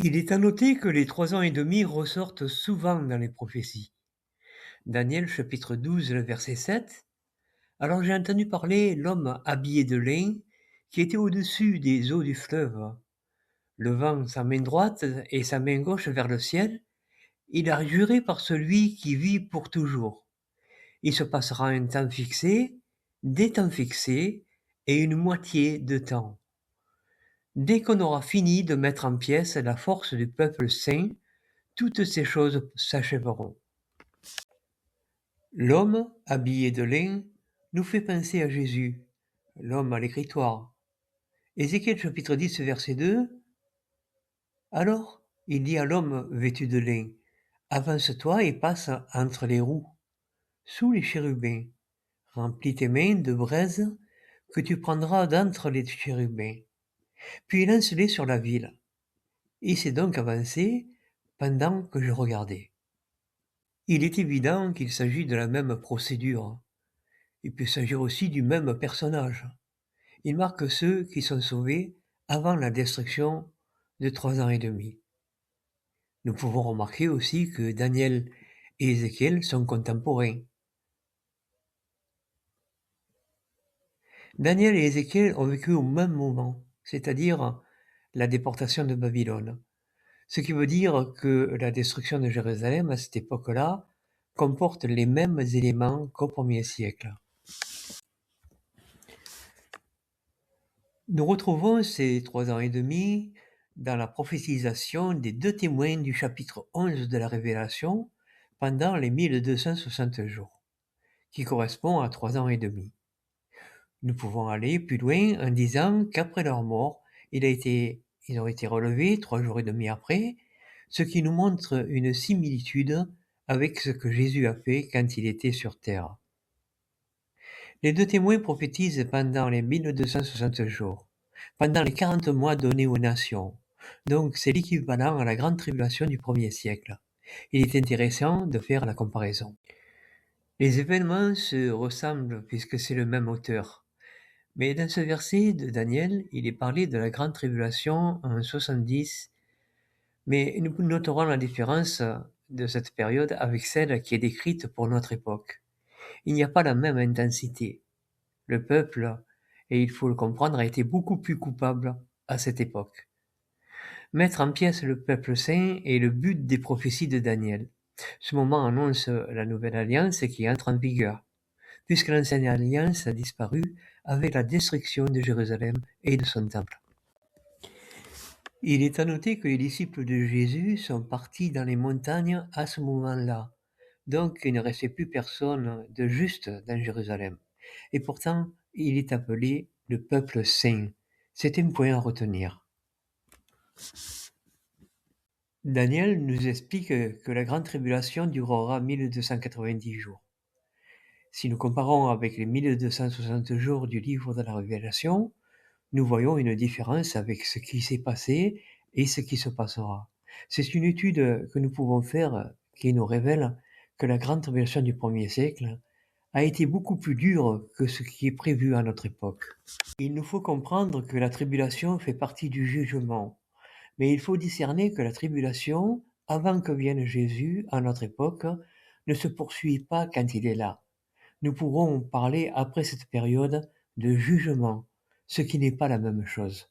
Il est à noter que les 3 ans et demi ressortent souvent dans les prophéties. Daniel chapitre 12, le verset 7. Alors j'ai entendu parler l'homme habillé de lin qui était au-dessus des eaux du fleuve. Levant sa main droite et sa main gauche vers le ciel, il a juré par celui qui vit pour toujours. Il se passera un temps fixé, des temps fixés et une moitié de temps. Dès qu'on aura fini de mettre en pièces la force du peuple saint, toutes ces choses s'achèveront. L'homme, habillé de lin, nous fait penser à Jésus, l'homme à l'écritoire. Ézéchiel chapitre 10, verset 2. Alors, il dit à l'homme vêtu de lin, avance-toi et passe entre les roues, sous les chérubins. Remplis tes mains de braise que tu prendras d'entre les chérubins. Puis lance-les sur la ville. Il s'est donc avancé pendant que je regardais. Il est évident qu'il s'agit de la même procédure. Il peut s'agir aussi du même personnage. Il marque ceux qui sont sauvés avant la destruction de 3 ans et demi. Nous pouvons remarquer aussi que Daniel et Ézéchiel sont contemporains. Daniel et Ézéchiel ont vécu au même moment, c'est-à-dire la déportation de Babylone. Ce qui veut dire que la destruction de Jérusalem à cette époque-là comporte les mêmes éléments qu'au 1er siècle. Nous retrouvons ces 3 ans et demi dans la prophétisation des 2 témoins du chapitre 11 de la Révélation pendant les 1260 jours, qui correspond à 3 ans et demi. Nous pouvons aller plus loin en disant qu'après leur mort, ils ont été relevés 3 jours et demi après, ce qui nous montre une similitude avec ce que Jésus a fait quand il était sur terre. Les 2 témoins prophétisent pendant les 1260 jours, pendant les 40 mois donnés aux nations. Donc c'est l'équivalent à la grande tribulation du 1er siècle. Il est intéressant de faire la comparaison. Les événements se ressemblent puisque c'est le même auteur. Mais dans ce verset de Daniel, il est parlé de la grande tribulation en 70, mais nous noterons la différence de cette période avec celle qui est décrite pour notre époque. Il n'y a pas la même intensité. Le peuple, et il faut le comprendre, a été beaucoup plus coupable à cette époque. Mettre en pièces le peuple saint est le but des prophéties de Daniel. Ce moment annonce la nouvelle alliance qui entre en vigueur, puisque l'ancienne alliance a disparu avec la destruction de Jérusalem et de son temple. Il est à noter que les disciples de Jésus sont partis dans les montagnes à ce moment-là, donc il ne restait plus personne de juste dans Jérusalem. Et pourtant, il est appelé le peuple saint. C'est un point à retenir. Daniel nous explique que la grande tribulation durera 1290 jours. Si nous comparons avec les 1260 jours du livre de la Révélation, nous voyons une différence avec ce qui s'est passé et ce qui se passera. C'est une étude que nous pouvons faire qui nous révèle que la grande tribulation du 1er siècle a été beaucoup plus dure que ce qui est prévu à notre époque. Il nous faut comprendre que la tribulation fait partie du jugement, mais il faut discerner que la tribulation, avant que vienne Jésus à notre époque, ne se poursuit pas quand il est là. Nous pourrons parler après cette période de jugement, ce qui n'est pas la même chose.